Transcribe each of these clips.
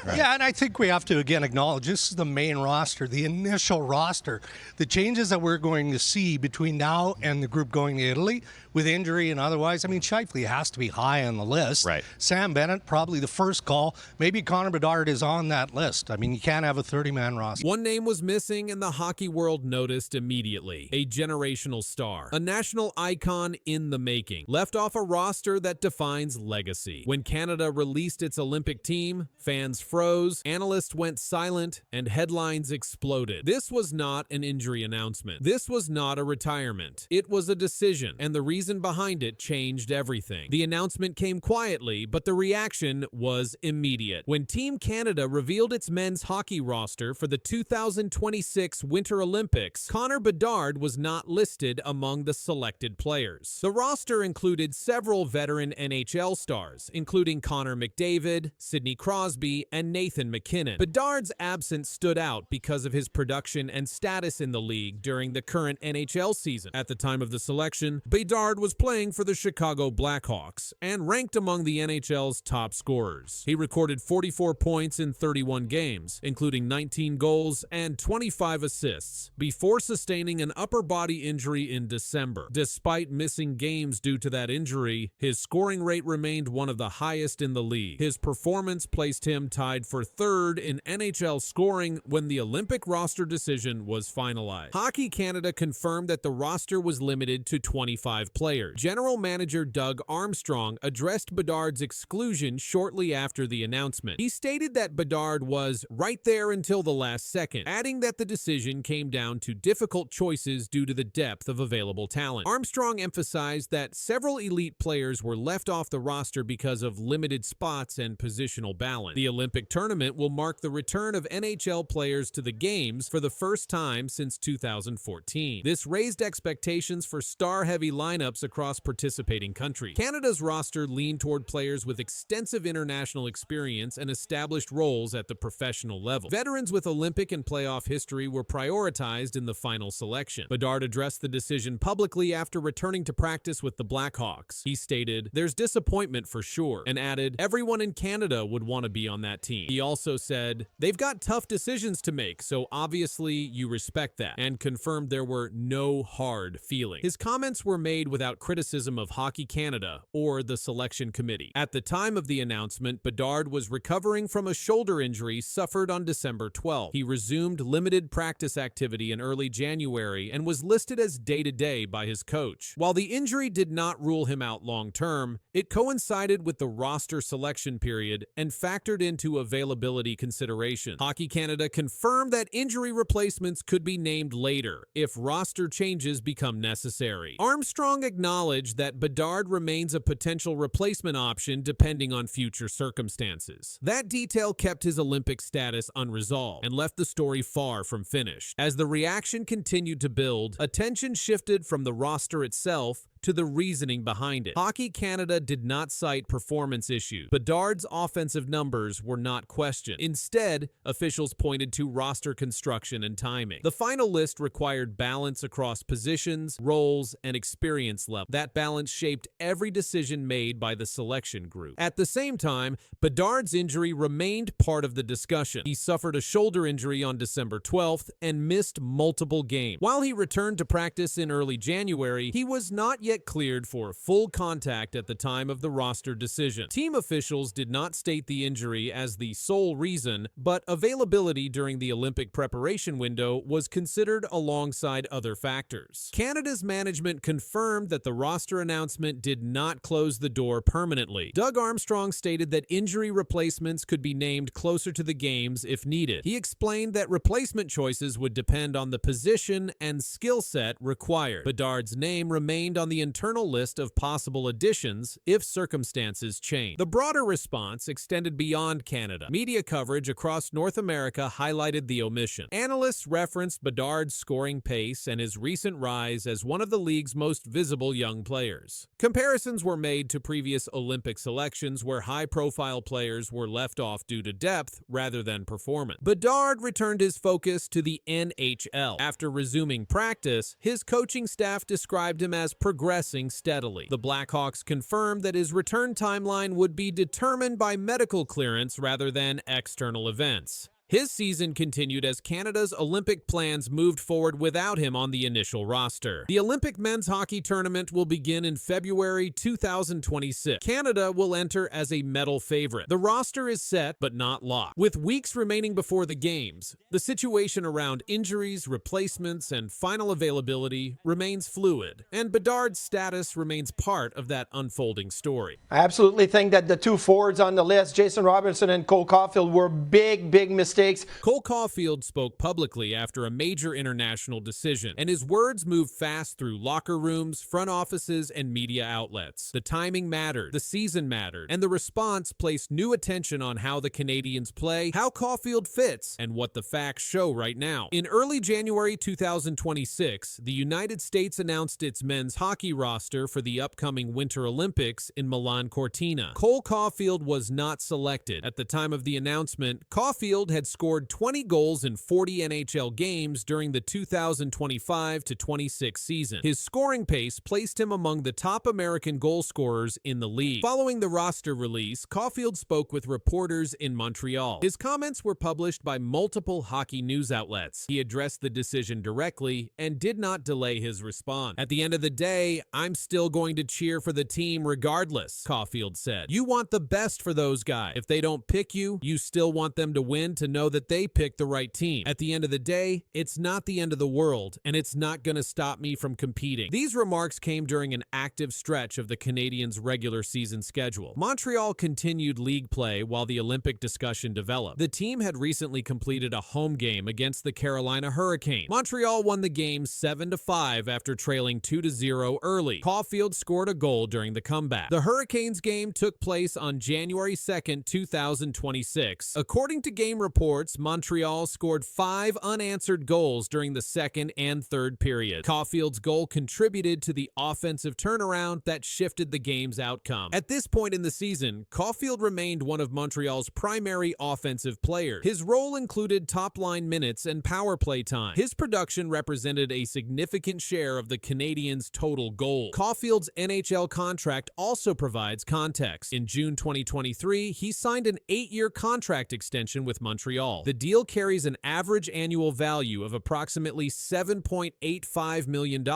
Yeah, and I think we have to again acknowledge this is the main roster, the initial roster. The changes that we're going to see between now and the group going to Italy with injury and otherwise, I mean, Scheifele has to be high on the list. Right. Sam Bennett, probably the first call. Maybe Connor Bedard is on that list. I mean, you can't have a 30-man roster. One name was missing and the hockey world noticed immediately. A generational star. A national icon in the making. Left off a roster that defines legacy. When Canada released its Olympic team, fans froze, analysts went silent, and headlines exploded. This was not an injury announcement. This was not a retirement. It was a decision, and the reason behind it changed everything. The announcement came quietly, but the reaction was immediate. When Team Canada revealed its men's hockey roster for the 2026 Winter Olympics, Connor Bedard was not listed among the selected players. The roster included several veteran NHL stars, including Connor McDavid, Sidney Crosby, and Nathan McKinnon. Bedard's absence stood out because of his production and status in the league during the current NHL season. At the time of the selection, Bedard was playing for the Chicago Blackhawks and ranked among the NHL's top scorers. He recorded 44 points in 31 games, including 19 goals and 25 assists, before sustaining an upper body injury in December. Despite missing games due to that injury, his scoring rate remained one of the highest in the league. His performance placed him tied for third in NHL scoring when the Olympic roster decision was finalized. Hockey Canada confirmed that the roster was limited to 25 players. General Manager Doug Armstrong addressed Bedard's exclusion shortly after the announcement. He stated that Bedard was right there until the last second, adding that the decision came down to difficult choices due to the depth of available talent. Armstrong emphasized that several elite players were left off the roster because of limited spots and positional balance. The Olympic tournament will mark the return of NHL players to the games for the first time since 2014. This raised expectations for star-heavy lineups across participating countries. Canada's roster leaned toward players with extensive international experience and established roles at the professional level. Veterans with Olympic and playoff history were prioritized in the final selection. Bedard addressed the decision publicly after returning to practice with the Blackhawks. He stated, "There's disappointment for sure," and added, "Everyone in Canada would want to be on that team." He also said, "They've got tough decisions to make, so obviously you respect that," and confirmed there were no hard feelings. His comments were made without criticism of Hockey Canada or the selection committee. At the time of the announcement, Bedard was recovering from a shoulder injury suffered on December 12th. He resumed limited practice activity in early January and was listed as day-to-day by his coach. While the injury did not rule him out long-term, it coincided with the roster selection period and factored into availability considerations. Hockey Canada confirmed that injury replacements could be named later if roster changes become necessary. Armstrong acknowledged that Bedard remains a potential replacement option depending on future circumstances. That detail kept his Olympic status unresolved and left the story far from finished. As the reaction continued to build, attention shifted from the roster itself to the reasoning behind it. Hockey Canada did not cite performance issues. Bedard's offensive numbers were not questioned. Instead, officials pointed to roster construction and timing. The final list required balance across positions, roles, and experience level. That balance shaped every decision made by the selection group. At the same time, Bedard's injury remained part of the discussion. He suffered a shoulder injury on December 12th and missed multiple games. While he returned to practice in early January, he was not yet cleared for full contact at the time of the roster decision. Team officials did not state the injury as the sole reason, but availability during the Olympic preparation window was considered alongside other factors. Canada's management confirmed that the roster announcement did not close the door permanently. Doug Armstrong stated that injury replacements could be named closer to the games if needed. He explained that replacement choices would depend on the position and skill set required. Bedard's name remained on the internal list of possible additions if circumstances change. The broader response extended beyond Canada. Media coverage across North America highlighted the omission. Analysts referenced Bedard's scoring pace and his recent rise as one of the league's most visible young players. Comparisons were made to previous Olympic selections where high-profile players were left off due to depth rather than performance. Bedard returned his focus to the NHL. After resuming practice, his coaching staff described him as progressive progressing steadily. The Blackhawks confirmed that his return timeline would be determined by medical clearance rather than external events. His season continued as Canada's Olympic plans moved forward without him on the initial roster. The Olympic men's hockey tournament will begin in February 2026. Canada will enter as a medal favorite. The roster is set but not locked. With weeks remaining before the games, the situation around injuries, replacements, and final availability remains fluid, and Bedard's status remains part of that unfolding story. I absolutely think that the two forwards on the list, Jason Robertson and Cole Caufield, were big mistakes. Cole Caufield spoke publicly after a major international decision, and his words moved fast through locker rooms, front offices, and media outlets. The timing mattered, the season mattered, and the response placed new attention on how the Canadiens play, how Caufield fits, and what the facts show right now. In early January 2026, the United States announced its men's hockey roster for the upcoming Winter Olympics in Milan Cortina. Cole Caufield was not selected. At the time of the announcement, Caufield had scored 20 goals in 40 NHL games during the 2025-26 season. His scoring pace placed him among the top American goal scorers in the league. Following the roster release, Caufield spoke with reporters in Montreal. His comments were published by multiple hockey news outlets. He addressed the decision directly and did not delay his response. "At the end of the day, I'm still going to cheer for the team regardless," Caufield said. "You want the best for those guys. If they don't pick you, you still want them to win to know that they picked the right team. At the end of the day, it's not the end of the world, and it's not going to stop me from competing." These remarks came during an active stretch of the Canadiens' regular season schedule. Montreal continued league play while the Olympic discussion developed. The team had recently completed a home game against the Carolina Hurricanes. Montreal won the game 7-5 after trailing 2-0 early. Caufield scored a goal during the comeback. The Hurricanes game took place on January 2nd, 2026. According to game reports, Montreal scored 5 unanswered goals during the second and third period. Caufield's goal contributed to the offensive turnaround that shifted the game's outcome. At this point in the season, Caufield remained one of Montreal's primary offensive players. His role included top-line minutes and power play time. His production represented a significant share of the Canadiens' total goals. Caufield's NHL contract also provides context. In June 2023, he signed an 8-year contract extension with Montreal. The deal carries an average annual value of approximately $7.85 million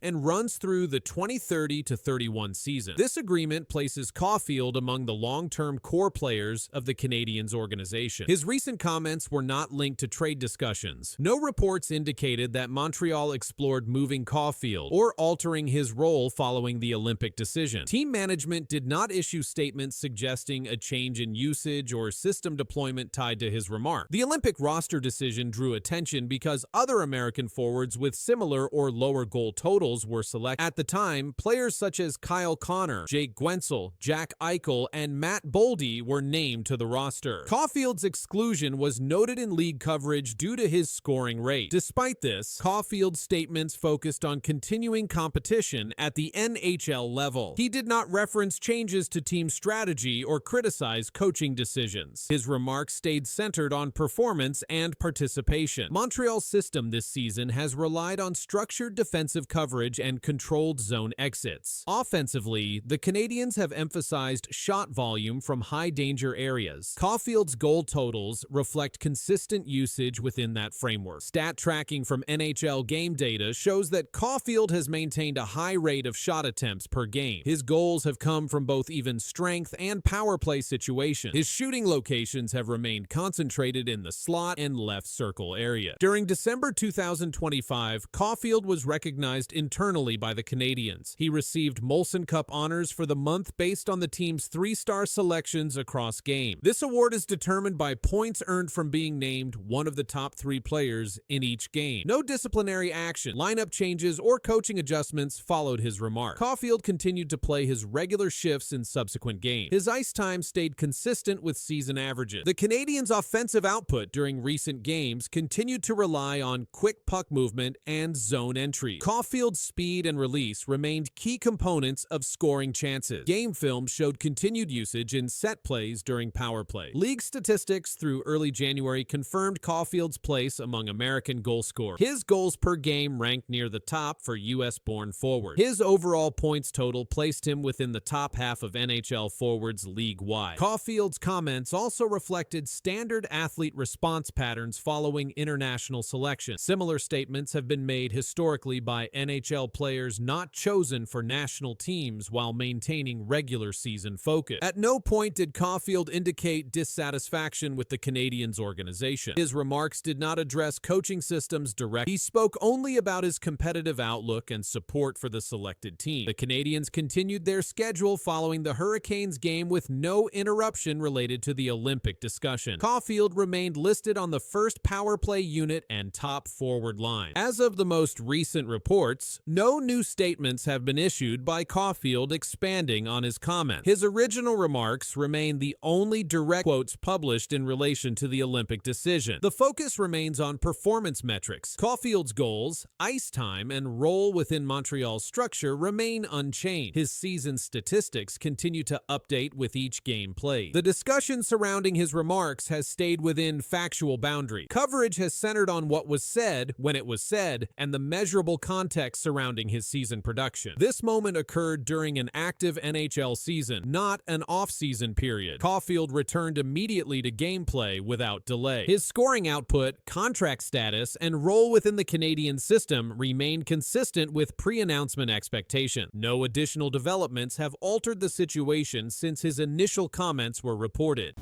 and runs through the 2030-31 season. This agreement places Caufield among the long-term core players of the Canadiens organization. His recent comments were not linked to trade discussions. No reports indicated that Montreal explored moving Caufield or altering his role following the Olympic decision. Team management did not issue statements suggesting a change in usage or system deployment tied to his remarks. The Olympic roster decision drew attention because other American forwards with similar or lower goal totals were selected. At the time, players such as Kyle Connor, Jake Guentzel, Jack Eichel, and Matt Boldy were named to the roster. Caufield's exclusion was noted in league coverage due to his scoring rate. Despite this, Caufield's statements focused on continuing competition at the NHL level. He did not reference changes to team strategy or criticize coaching decisions. His remarks stayed centered on performance and participation. Montreal's system this season has relied on structured defensive coverage and controlled zone exits. Offensively, the Canadiens have emphasized shot volume from high-danger areas. Caufield's goal totals reflect consistent usage within that framework. Stat tracking from NHL game data shows that Caufield has maintained a high rate of shot attempts per game. His goals have come from both even strength and power play situations. His shooting locations have remained concentrated in the slot and left circle area. During December 2025, Caufield was recognized internally by the Canadiens. He received Molson Cup honors for the month based on the team's 3-star selections across game. This award is determined by points earned from being named one of the top 3 players in each game. No disciplinary action, lineup changes, or coaching adjustments followed his remark. Caufield continued to play his regular shifts in subsequent games. His ice time stayed consistent with season averages. The Canadiens' offensive offensive output during recent games continued to rely on quick puck movement and zone entry. Caufield's speed and release remained key components of scoring chances. Game film showed continued usage in set plays during power play. League statistics through early January confirmed Caufield's place among American goal scorers. His goals per game ranked near the top for U.S.-born forwards. His overall points total placed him within the top half of NHL forwards league-wide. Caufield's comments also reflected standard athlete response patterns following international selection. Similar statements have been made historically by NHL players not chosen for national teams while maintaining regular season focus. At no point did Caufield indicate dissatisfaction with the Canadiens organization. His remarks did not address coaching systems directly. He spoke only about his competitive outlook and support for the selected team. The Canadiens continued their schedule following the Hurricanes game with no interruption related to the Olympic discussion. Caufield remained listed on the first power play unit and top forward line. As of the most recent reports, no new statements have been issued by Caufield expanding on his comment. His original remarks remain the only direct quotes published in relation to the Olympic decision. The focus remains on performance metrics. Caufield's goals, ice time, and role within Montreal's structure remain unchanged. His season statistics continue to update with each game played. The discussion surrounding his remarks has stayed within factual boundaries. Coverage has centered on what was said, when it was said, and the measurable context surrounding his season production. This moment occurred during an active NHL season, not an off-season period. Caufield returned immediately to gameplay without delay. His scoring output, contract status, and role within the Canadian system remained consistent with pre-announcement expectations. No additional developments have altered the situation since his initial comments were reported.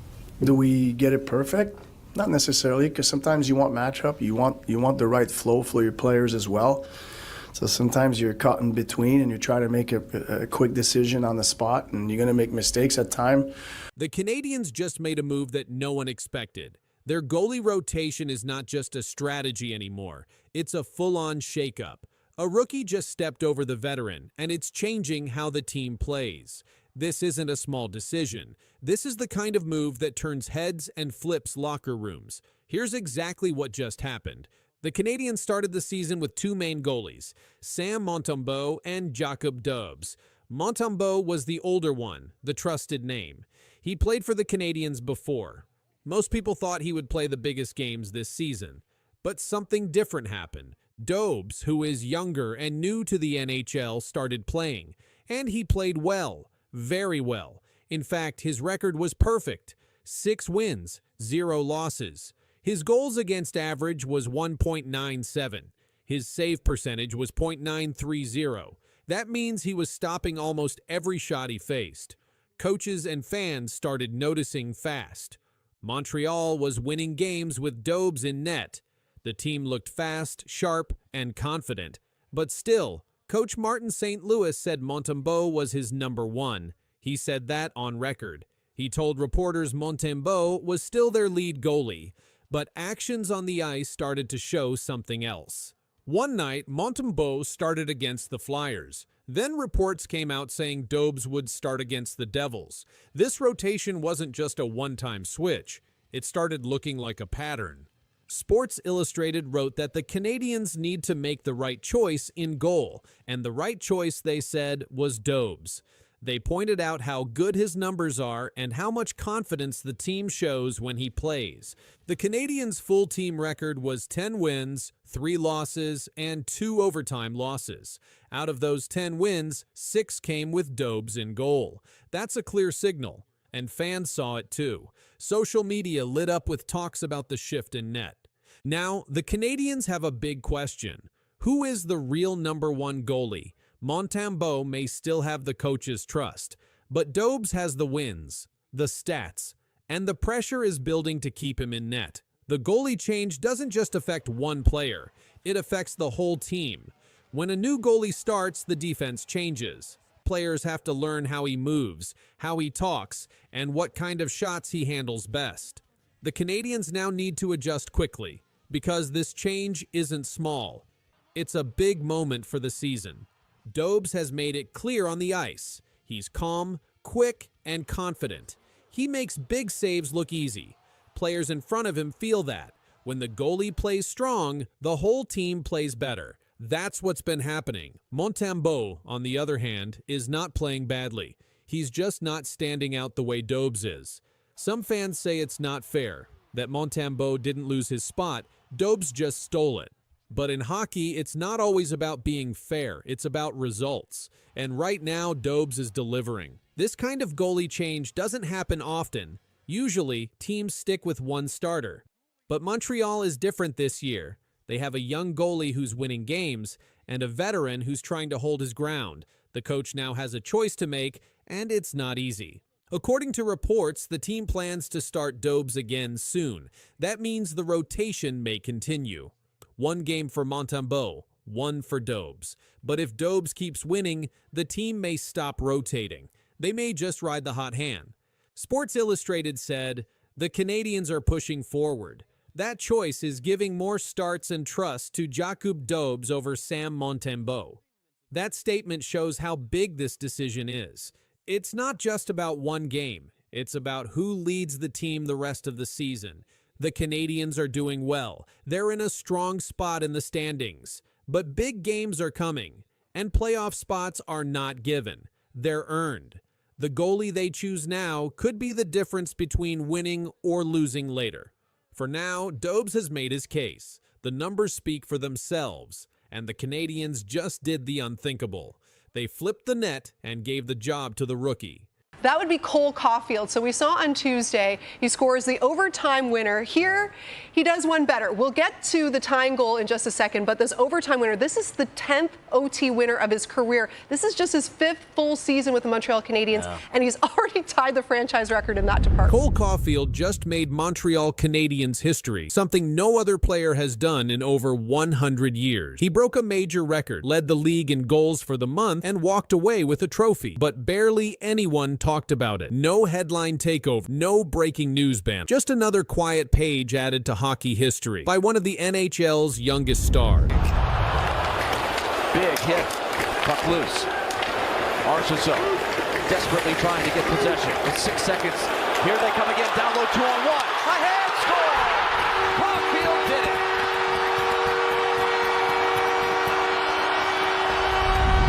Do we get it perfect? Not necessarily, because sometimes you want matchup, you want the right flow for your players as well. So sometimes you're caught in between and you try to make a quick decision on the spot, and you're going to make mistakes at times. The Canadiens just made a move that no one expected. Their goalie rotation is not just a strategy anymore. It's a full-on shakeup. A rookie just stepped over the veteran, and it's changing how the team plays. This isn't a small decision. This is the kind of move that turns heads and flips locker rooms. Here's exactly what just happened. The Canadiens started the season with two main goalies, Sam Montembeault and Jacob Dobes. Montembeault was the older one, the trusted name. He played for the Canadiens before. Most people thought he would play the biggest games this season. But something different happened. Dobes, who is younger and new to the NHL, started playing. And he played well. Very well. In fact, his record was perfect. 6 wins, 0 losses. His goals against average was 1.97. His save percentage was .930. That means he was stopping almost every shot he faced. Coaches and fans started noticing fast. Montreal was winning games with Dobes in net. The team looked fast, sharp, and confident. But still, Coach Martin St. Louis said Montembeault was his number one. He said that on record. He told reporters Montembeault was still their lead goalie, but actions on the ice started to show something else. One night, Montembeault started against the Flyers. Then reports came out saying Dobes would start against the Devils. This rotation wasn't just a one-time switch. It started looking like a pattern. Sports Illustrated wrote that the Canadiens need to make the right choice in goal, and the right choice, they said, was Dobes. They pointed out how good his numbers are and how much confidence the team shows when he plays. The Canadiens' full team record was 10 wins, 3 losses, and 2 overtime losses. Out of those 10 wins, 6 came with Dobes in goal. That's a clear signal, and fans saw it too. Social media lit up with talks about the shift in net. Now, the Canadiens have a big question. Who is the real number one goalie? Montembeault may still have the coach's trust, but Dobes has the wins, the stats, and the pressure is building to keep him in net. The goalie change doesn't just affect one player, it affects the whole team. When a new goalie starts, the defense changes. Players have to learn how he moves, how he talks, and what kind of shots he handles best. The Canadiens now need to adjust quickly, because this change isn't small. It's a big moment for the season. Dobes has made it clear on the ice. He's calm, quick, and confident. He makes big saves look easy. players in front of him feel that. When the goalie plays strong, the whole team plays better. That's what's been happening. Montembeault, on the other hand, is not playing badly. He's just not standing out the way Dobes is. Some fans say it's not fair, that Montembeault didn't lose his spot, Dobes just stole it. But in hockey, it's not always about being fair, it's about results. And right now, Dobes is delivering. This kind of goalie change doesn't happen often. Usually, teams stick with one starter. But Montreal is different this year. They have a young goalie who's winning games, and a veteran who's trying to hold his ground. The coach now has a choice to make, and it's not easy. According to reports, the team plans to start Dobes again soon. That means the rotation may continue. 1 game for Montembeault, 1 for Dobes. But if Dobes keeps winning, the team may stop rotating. They may just ride the hot hand. Sports Illustrated said, "The Canadiens are pushing forward. That choice is giving more starts and trust to Jakub Dobes over Sam Montembeault." That statement shows how big this decision is. It's not just about 1 game. It's about who leads the team the rest of the season. The Canadiens are doing well. They're in a strong spot in the standings. But big games are coming, and playoff spots are not given. They're earned. The goalie they choose now could be the difference between winning or losing later. For now, Dobes has made his case. The numbers speak for themselves, and the Canadiens just did the unthinkable. They flipped the net and gave the job to the rookie. That would be Cole Caufield. So we saw on Tuesday, he scores the overtime winner. Here, he does one better. We'll get to the tying goal in just a second, but this overtime winner, this is the 10th OT winner of his career. This is just his 5th full season with the Montreal Canadiens, and he's already tied the franchise record in that department. Cole Caufield just made Montreal Canadiens history, something no other player has done in over 100 years. He broke a major record, led the league in goals for the month, and walked away with a trophy. But barely anyone talked about it. No headline takeover, no breaking news banner. Just another quiet page added to hockey history by one of the NHL's youngest stars. Big hit, puck loose. Archibald desperately trying to get possession. With 6 seconds, here they come again. Down low, 2-on-1. Ahead, score! Caufield did it.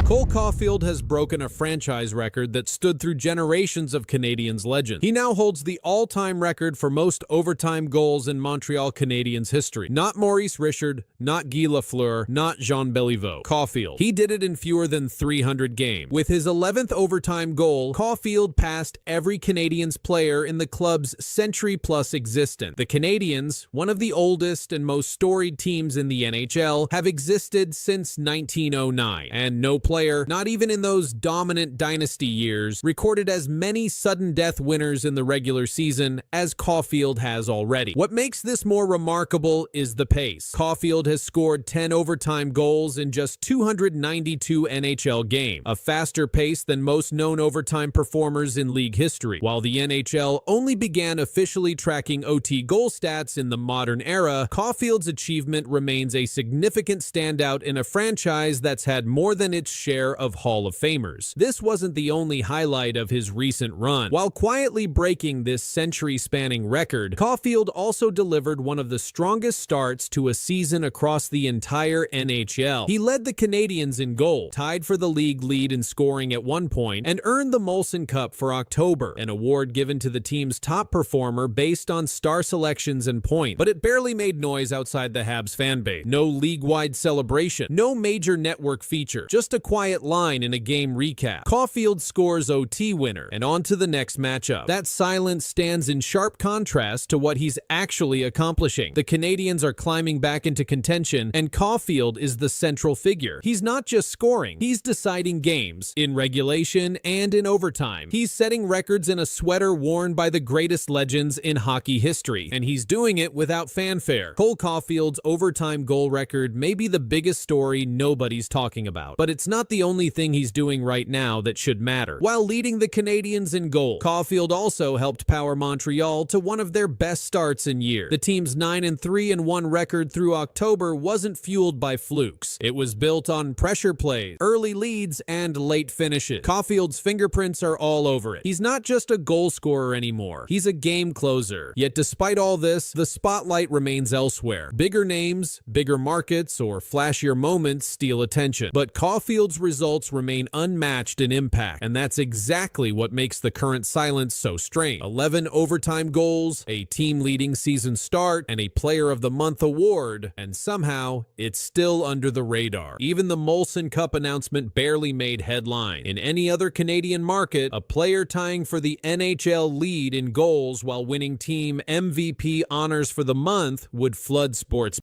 Cole Caufield has broken a franchise record that stood through generations of Canadiens legends. He now holds the all-time record for most overtime goals in Montreal Canadiens history. Not Maurice Richard, not Guy Lafleur, not Jean Béliveau. Caufield. He did it in fewer than 300 games. With his 11th overtime goal, Caufield passed every Canadiens player in the club's century-plus existence. The Canadiens, one of the oldest and most storied teams in the NHL, have existed since 1909, and no player, not even in those dominant dynasty years, recorded as many sudden death winners in the regular season as Caufield has already. What makes this more remarkable is the pace. Caufield has scored 10 overtime goals in just 292 NHL games, a faster pace than most known overtime performers in league history. While the NHL only began officially tracking OT goal stats in the modern era, Caufield's achievement remains a significant standout in a franchise that's had more than its share of Hall of Famers. This wasn't the only highlight of his recent run. While quietly breaking this century-spanning record, Caufield also delivered one of the strongest starts to a season across the entire NHL. He led the Canadiens in goal, tied for the league lead in scoring at one point, and earned the Molson Cup for October, an award given to the team's top performer based on star selections and points. But it barely made noise outside the Habs fanbase. No league-wide celebration, no major network feature, just a quiet line in a game recap. Caufield scores OT winner, and on to the next matchup. That silence stands in sharp contrast to what he's actually accomplishing. The Canadiens are climbing back into contention, and Caufield is the central figure. He's not just scoring, he's deciding games, in regulation and in overtime. He's setting records in a sweater worn by the greatest legends in hockey history, and he's doing it without fanfare. Cole Caufield's overtime goal record may be the biggest story nobody's talking about, but it's not not the only thing he's doing right now that should matter. While leading the Canadiens in goal, Caufield also helped power Montreal to one of their best starts in years. The team's 9-3-1 record through October wasn't fueled by flukes. It was built on pressure plays, early leads, and late finishes. Caufield's fingerprints are all over it. He's not just a goal scorer anymore. He's a game closer. Yet despite all this, the spotlight remains elsewhere. Bigger names, bigger markets, or flashier moments steal attention. But Caufield's results remain unmatched in impact, and that's exactly what makes the current silence so strange. 11 overtime goals, a team-leading season start, and a Player of the Month award, and somehow it's still under the radar. Even the Molson Cup announcement barely made headline. In any other Canadian market, a player tying for the NHL lead in goals while winning team MVP honors for the month would flood sports